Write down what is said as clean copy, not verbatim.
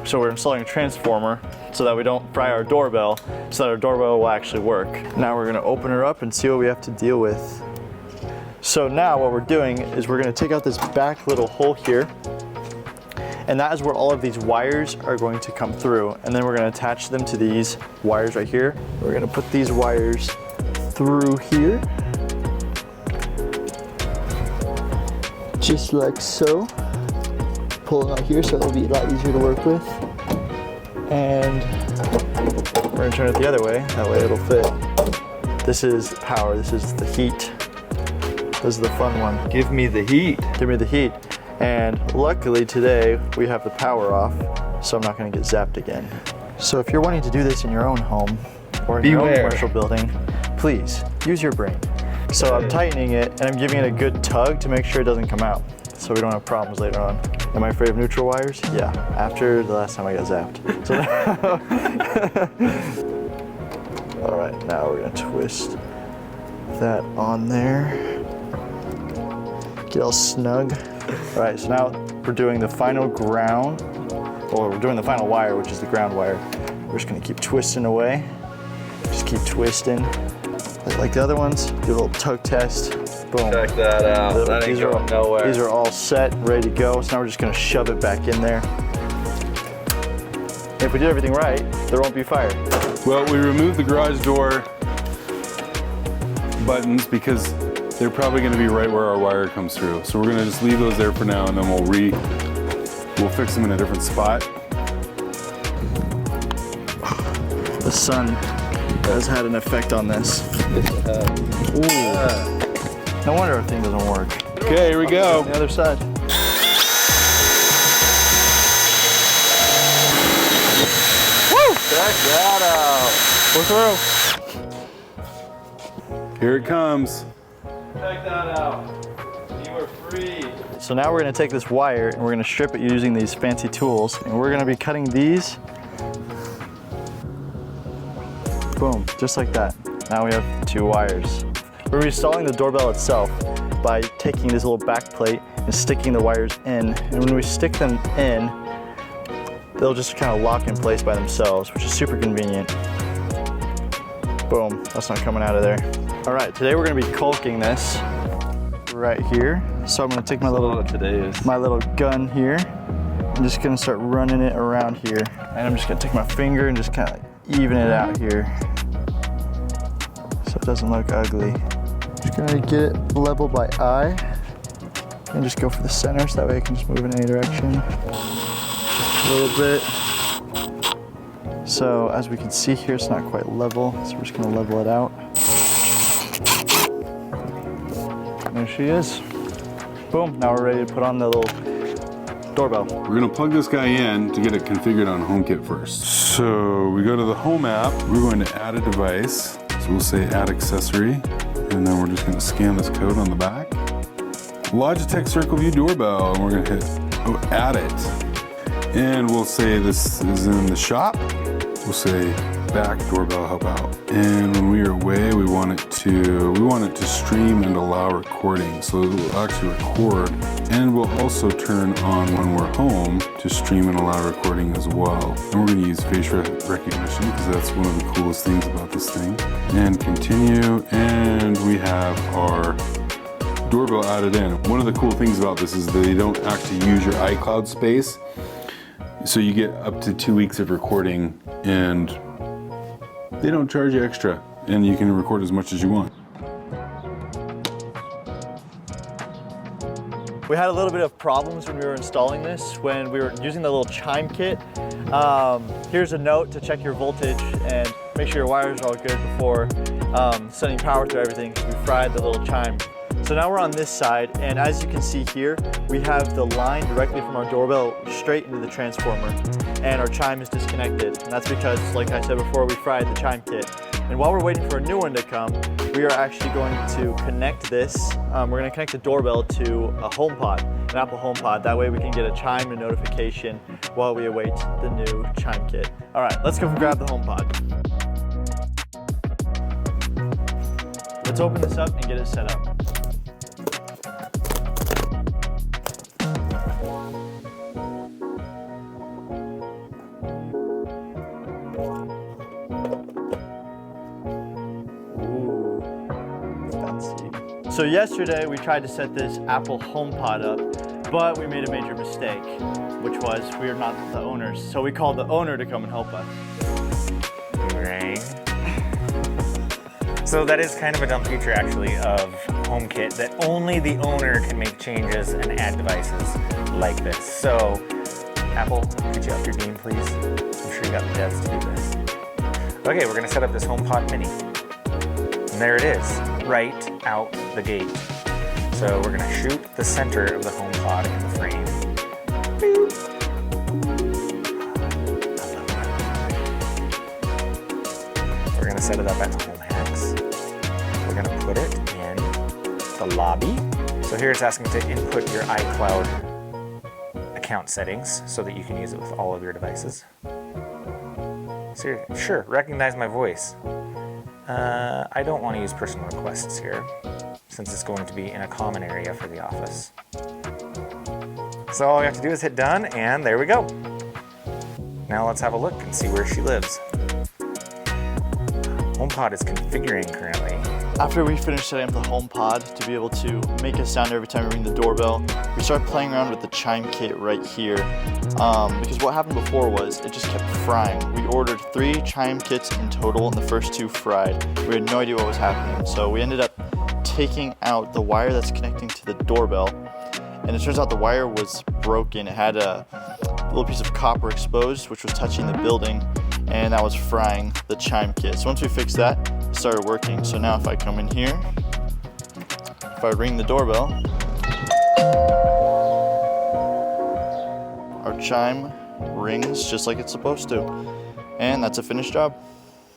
So we're installing a transformer so that we don't fry our doorbell, so that our doorbell will actually work. Now we're gonna open her up and see what we have to deal with. So now what we're doing is we're gonna take out this back little hole here, and that is where all of these wires are going to come through. And then we're gonna attach them to these wires right here. We're gonna put these wires through here, just like so. Pull them out here so it'll be a lot easier to work with. And we're gonna turn it the other way, that way it'll fit. This is power, this is the heat. This is the fun one. Give me the heat. Give me the heat. And luckily today we have the power off, so I'm not gonna get zapped again. So if you're wanting to do this in your own home or in your own commercial building, please use your brain. So I'm tightening it and I'm giving it a good tug to make sure it doesn't come out, so we don't have problems later on. Am I afraid of neutral wires? Yeah, after the last time I got zapped. So all right, now we're gonna twist that on there. Get all snug. All right, so now we're doing the final ground, or we're doing the final wire, which is the ground wire. We're just gonna keep twisting away. Just keep twisting. Like the other ones, do a little tug test. Boom. Check that out. That ain't going nowhere. These are all set, ready to go. So now we're just gonna shove it back in there. If we did everything right, there won't be fire. Well, we removed the garage door buttons because they're probably gonna be right where our wire comes through. So we're gonna just leave those there for now, and then we'll fix them in a different spot. The sun has had an effect on this. Ooh. No wonder our thing doesn't work. Okay, here we go. On the other side. Woo! Check that out. We're through. Here it comes. Check that out. You are free. So now we're gonna take this wire and we're gonna strip it using these fancy tools. And we're gonna be cutting these. Boom, just like that. Now we have 2 wires. We're installing the doorbell itself by taking this little back plate and sticking the wires in. And when we stick them in, they'll just kind of lock in place by themselves, which is super convenient. Boom, that's not coming out of there. All right, today we're gonna be caulking this right here. So I'm gonna take my little gun here. I'm just gonna start running it around here. And I'm just gonna take my finger and just kind of even it out here so it doesn't look ugly. Just gonna get it level by eye and just go for the center so that way I can just move in any direction. A little bit. So as we can see here, it's not quite level, so we're just gonna level it out. There she is. Boom, now we're ready to put on the little doorbell. We're gonna plug this guy in to get it configured on Homekit first. So we go to the Home app, we're going to add a device. So we'll say add accessory, and then we're just gonna scan this code on the back. Logitech Circle View doorbell, and we're gonna hit add it. And we'll say this is in the shop. We'll say back doorbell help out. And when we are away, we want it to stream and allow recording. So it will actually record, and we'll also turn on when we're home to stream and allow recording as well. And we're gonna use face recognition because that's one of the coolest things about this thing. And continue, and we have our doorbell added in. One of the cool things about this is that they don't actually use your iCloud space. So you get up to 2 weeks of recording, and they don't charge you extra, and you can record as much as you want. We had a little bit of problems when we were installing this, when we were using the little chime kit. Here's a note to check your voltage and make sure your wires are all good before sending power through everything, because we fried the little chime. So now we're on this side, and as you can see here, we have the line directly from our doorbell straight into the transformer, and our chime is disconnected. And that's because, like I said before, we fried the chime kit. And while we're waiting for a new one to come, we are actually going to connect this. We're going to connect the doorbell to a HomePod, an Apple HomePod. That way we can get a chime and notification while we await the new chime kit. All right, let's go grab the HomePod. Let's open this up and get it set up. So yesterday we tried to set this Apple HomePod up, but we made a major mistake, which was we are not the owners. So we called the owner to come and help us. Right. So that is kind of a dumb feature actually of HomeKit, that only the owner can make changes and add devices like this. So Apple, could you up your game please? I'm sure you got the devs to do this. Okay, we're gonna set up this HomePod Mini. And there it is, right out the gate. So we're gonna shoot the center of the HomePod in the frame. Boop. We're gonna set it up at Home Hacks. We're gonna put it in the lobby. So here it's asking to input your iCloud account settings so that you can use it with all of your devices. So sure, recognize my voice. I don't want to use personal requests here since it's going to be in a common area for the office. So all we have to do is hit done and there we go. Now let's have a look and see where she lives. HomePod is configuring currently. After we finished setting up the HomePod to be able to make a sound every time we ring the doorbell, we started playing around with the chime kit right here. Because what happened before was it just kept frying. We ordered 3 chime kits in total and the first 2 fried. We had no idea what was happening. So we ended up taking out the wire that's connecting to the doorbell. And it turns out the wire was broken. It had a little piece of copper exposed, which was touching the building, and that was frying the chime kit. So once we fixed that, it started working. So now if I come in here, if I ring the doorbell, our chime rings just like it's supposed to. And that's a finished job.